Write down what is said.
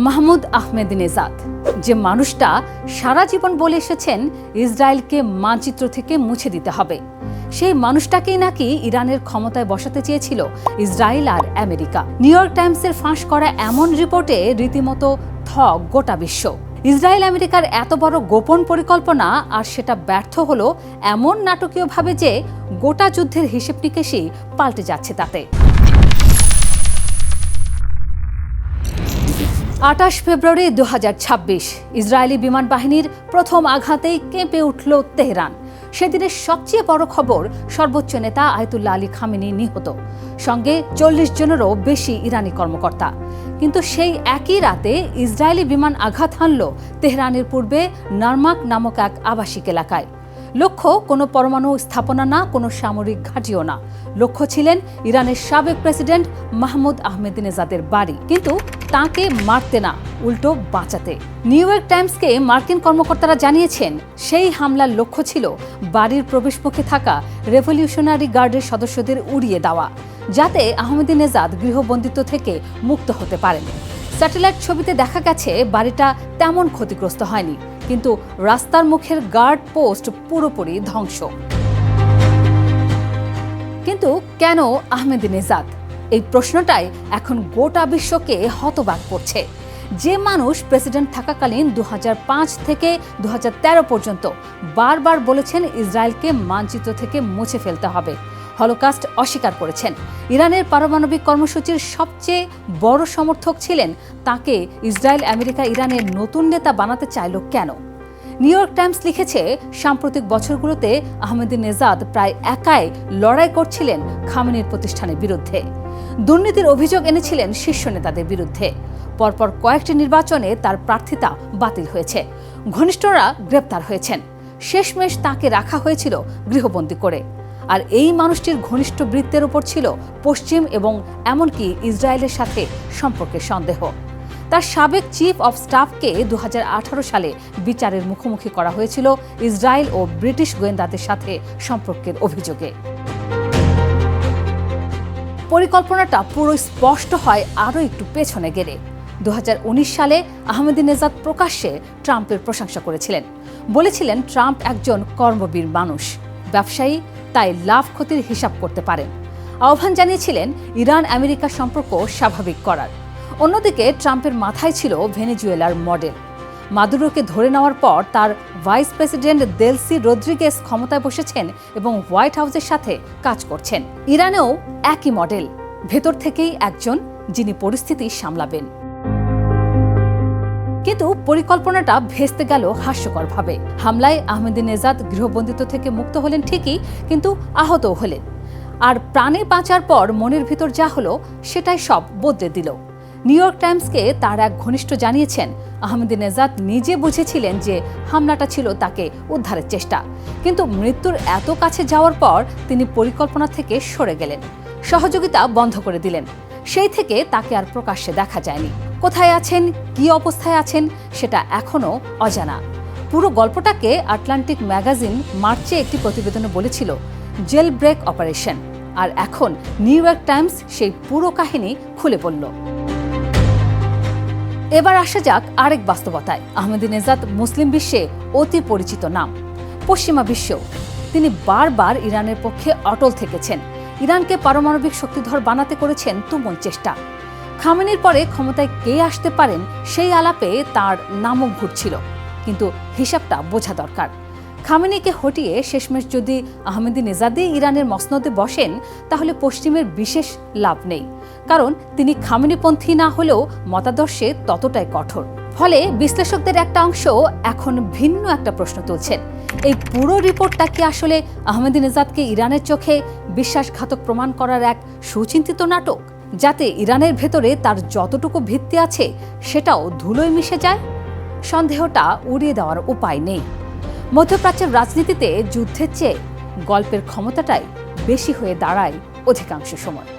মাহমুদ আহমেদিনেজাদ, যে মানুষটা সারা জীবন বলে এসেছেন ইসরায়েলকে মানচিত্র থেকে মুছে দিতে হবে, সেই মানুষটাকেই নাকি ইরানের ক্ষমতায় বসাতে চেয়েছিল ইসরায়েল আর আমেরিকা। নিউ ইয়র্ক টাইমসের ফাঁস করা এমন রিপোর্টে রীতিমতো গোটা বিশ্ব। ইসরায়েল আমেরিকার এত বড় গোপন পরিকল্পনা, আর সেটা ব্যর্থ হলো এমন নাটকীয়ভাবে যে গোটা যুদ্ধের হিসেব নিকেশই পাল্টে যাচ্ছে তাতে। 28 ফেব্রুয়ারি 2026 ইসরায়েলি বিমান বাহিনীর প্রথম আঘাতেই কেঁপে উঠল তেহরান। সেদিনের সবচেয়ে বড় খবর, সর্বোচ্চ নেতা আয়াতুল্লাহ আলী খামেনি নিহত, সঙ্গে 40 জনেরও বেশি ইরানি কর্মকর্তা। কিন্তু সেই একই রাতে ইসরায়েলি বিমান আঘাত হানল তেহরানের পূর্বে নারমাক নামক এক আবাসিক এলাকায়। লক্ষ্য কোনো পরমাণু স্থাপনা না, কোনো সামরিক ঘাঁটিও না। লক্ষ্য ছিলেন ইরানের সাবেক প্রেসিডেন্ট মাহমুদ আহমেদিনেজাদের বাড়ি, কিন্তু তাকে মারতে না, উল্টো বাঁচাতে। নিউ ইয়র্ক টাইমসকে মার্কিন কর্মকর্তারা জানিয়েছেন, সেই হামলার লক্ষ্য ছিল বাড়ির প্রবেশমুখে থাকা রেভলিউশনারি গার্ডের সদস্যদের উড়িয়ে দেওয়া, যাতে আহমেদিনেজাদ গৃহবন্দিত্ব থেকে মুক্ত হতে পারেন। স্যাটেলাইট ছবিতে দেখা গেছে বাড়িটা তেমন ক্ষতিগ্রস্ত হয়নি, কিন্তু রাস্তার মুখের গার্ড পোস্ট পুরোপুরি ধ্বংস। কিন্তু কেন আহমেদিনেজাদ? এই প্রশ্নটাই এখন গোটা বিশ্বকে হতবাক করছে। যে মানুষ প্রেসিডেন্ট থাকাকালীন 2005 থেকে 2013 পর্যন্ত বারবার বলেছেন ইসরায়েলকে মানচিত্র থেকে মুছে ফেলতে হবে, হলোকাস্ট অস্বীকার করেছেন, ইরানের পারমাণবিক কর্মসূচির সবচেয়ে বড় সমর্থক ছিলেন, তাকে ইসরায়েল আমেরিকা ইরানের নতুন নেতা বানাতে চাইল কেন? নিউ ইয়র্ক টাইমস লিখেছে, সাম্প্রতিক বছরগুলোতে আহমেদিনেজাদ প্রায় একাই লড়াই করছিলেন খামেনির প্রতিষ্ঠানের বিরুদ্ধে। দুর্নীতির অভিযোগ এনেছিলেন শীর্ষ নেতাদের বিরুদ্ধে। পরপর কয়েকটি নির্বাচনে তার প্রার্থিতা বাতিল হয়েছে, ঘনিষ্ঠরা গ্রেপ্তার হয়েছেন, শেষমেশ তাকে রাখা হয়েছিল গৃহবন্দী করে। আর এই মানুষটির ঘনিষ্ঠ বৃত্তের উপর ছিল পশ্চিম এবং এমনকি ইসরায়েলের সাথে সম্পর্কের সন্দেহ। তার সাবেক চিফ অব স্টাফকে 2018 সালে বিচারের মুখোমুখি করা হয়েছিল ইসরায়েল ও ব্রিটিশ গোয়েন্দাদের সাথে সম্পর্কের অভিযোগে। পরিকল্পনাটা পুরো স্পষ্ট হয় আরও একটু পেছনে গেলে। 2019 সালে আহমেদিনেজাদ প্রকাশ্যে ট্রাম্পের প্রশংসা করেছিলেন, বলেছিলেন ট্রাম্প একজন কর্মবীর মানুষ, ব্যবসায়ী, তাই লাভ ক্ষতির হিসাব করতে পারেন। আহ্বান জানিয়েছিলেন ইরান আমেরিকা সম্পর্ক স্বাভাবিক করার। অন্যদিকে ট্রাম্পের মাথায় ছিল ভেনেজুয়েলার মডেল। মাদুরোকে ধরে নেওয়ার পর তার ভাইস প্রেসিডেন্ট দেলসি রদ্রিগেজ ক্ষমতায় বসেছেন এবং হোয়াইট হাউসের সাথে কাজ করছেন। ইরানেও একই মডেল, ভেতর থেকেই একজন যিনি পরিস্থিতি সামলাবেন। কিন্তু পরিকল্পনাটা ভেস্তে গেল হাস্যকরভাবে। হামলায় আহমেদিনেজাদ গৃহবন্দিত্ব থেকে মুক্ত হলেন ঠিকই, কিন্তু আহতও হলেন। আর প্রাণে বাঁচার পর মনের ভিতর যা হলো সেটাই সব বদলে দিল। নিউ ইয়র্ক টাইমসকে তার এক ঘনিষ্ঠ জানিয়েছেন, আহমেদিনেজাদ নিজে বুঝেছিলেন যে হামলাটা ছিল তাকে উদ্ধারের চেষ্টা, কিন্তু মৃত্যুর এত কাছে যাওয়ার পর তিনি পরিকল্পনা থেকে সরে গেলেন, সহযোগিতা বন্ধ করে দিলেন। সেই থেকে তাকে আর প্রকাশ্যে দেখা যায়নি। কোথায় আছেন, কী অবস্থায় আছেন, সেটা এখনও অজানা। পুরো গল্পটাকে আটলান্টিক ম্যাগাজিন মার্চে একটি প্রতিবেদনে বলেছিল জেল ব্রেক অপারেশন, আর এখন নিউ ইয়র্ক টাইমস সেই পুরো কাহিনী খুলে বলল। এবার আসা যাক আরেক বাস্তবতায়। আহমেদিনেজাদ মুসলিম বিশ্বে অতি পরিচিত নাম, পশ্চিমা বিশ্বেও। তিনি বারবার ইরানের পক্ষে অটল থেকেছেন, ইরানকে পারমাণবিক শক্তিধর বানাতে করেছেন তুমুল চেষ্টা। খামেনির পরে ক্ষমতায় কে আসতে পারেন সেই আলাপে তার নামও ঘুরছিল, কিন্তু হিসাবটা বোঝা দরকার। খামেনিকে হটিয়ে শেষমেশ যদি আহমেদিনেজাদই ইরানের মসনদে বসেন, তাহলে পশ্চিমের বিশেষ লাভ নেই, কারণ তিনি খামেনিপন্থী না হলেও মতাদর্শে ততটাই কঠোর। ফলে বিশ্লেষকদের একটা অংশ এখন ভিন্ন একটা প্রশ্ন তুলছেন, এই পুরো রিপোর্টটা কি আসলে আহমেদিনেজাদকে ইরানের চোখে বিশ্বাসঘাতক প্রমাণ করার এক সুচিন্তিত নাটক, যাতে ইরানের ভেতরে তার যতটুকু ভিত্তি আছে সেটাও ধুলোয় মিশে যায়? সন্দেহটা উড়িয়ে দেওয়ার উপায় নেই। মধ্যপ্রাচ্যের রাজনীতিতে যুদ্ধের চেয়ে গল্পের ক্ষমতাটাই বেশি হয়ে দাঁড়ায় অধিকাংশ সময়।